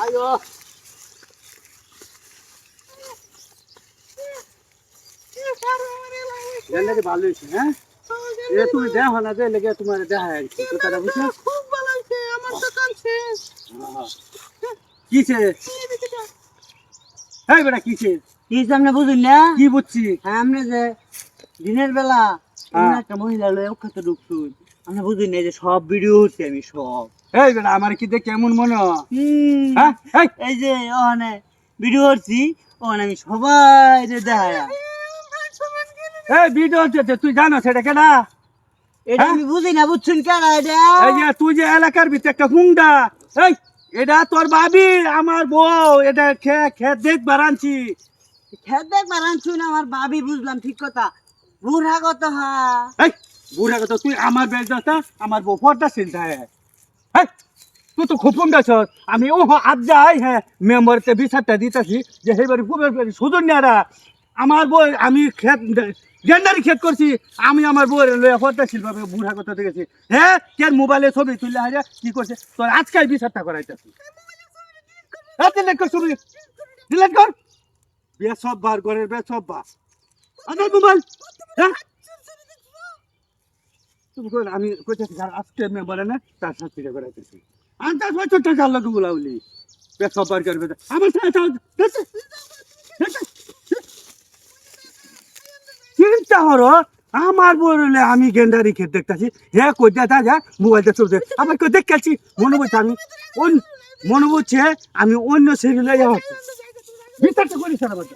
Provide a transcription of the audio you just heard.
আয়ো গেন্ডারি ভালো হয়েছে হ্যাঁ এ তুমি দেখো না যে লেগে তোমার দেখা যাচ্ছে কথাটা বুঝছো খুব ভালো হয়েছে আমার দোকান শেষ কিসে এই বেটা কিসে কি সামনে বুঝুন না কি বুঝছি আমরা যে দিনের বেলা হ্যাঁ। একটা মহিলা লয়ে ওখানে ঢুকছুন আমরা বুঝি না যে সব ভিডিও হচ্ছে আমি সব এই বেটা আমার কি দেখে কেমন মনে হয় হ্যাঁ এই এই যে ওখানে ভিডিও করছি ওখানে আমি সবাই দেখায় এই ভিডিও হচ্ছে তুই জানো সেটা কেনা এটা হ্যাঁ? আমি বুঝি না বুঝছুন কেন এটা এই যে তুই যে এলাকার ভিতরে একটা হুংডা এই এটা তোর ভাবি আমার বউ এটা খেয়ে দেখবার আনছি খেত দেখবার আনছুন আমার ভাবি বুঝলাম ঠিক কথা বুড়া কত হ্যাঁ এই বুড়া কথা তুই আমার বেশ দাসা আমার বউ পর্দা চিন্তা হ্যাঁ তুই তো খুব হুংডা ছস আমি ও আজ যাই হ্যাঁ মেম্বারতে বিচারটা দিতেছি যে সেইবারে খুব সুজন নেয়ারা আমার বউ আমি খেত গেন্ডারি খেত করছি আমি আমার বউয়ের লইয়া পর্দাশীল ভাবে বুড়া কথা দেখেছি হ্যাঁ কে মোবাইলে ছবি তুললে হারে কি করছে তোর আজকাল বিচারটা করাইতেছি ডিলেট কর ছবি ডিলেট কর বিয়ে সব বার ঘরের বিয়ে সব বার আমার মোবাইল হ্যাঁ তুমি কই আমি কইতেছি আর আজকে মেম্বারে না তার শাস্তিটা করাইতেছি আন্তাজ বছরটা চাল লোক গুলাউলি বিয়ে সব বার করবে আমার সাথে চিন্তা করো আমার বললে আমি গেন্ডারি খেত দেখতেছি হ্যাঁ কই দেখা যা মোবাইলটা চলছে আবার কই দেখছি মনে বলছে আমি মনে বলছে আমি অন্য সিরিয়ালে যাচ্ছি বিচারটা করি স্যার আবার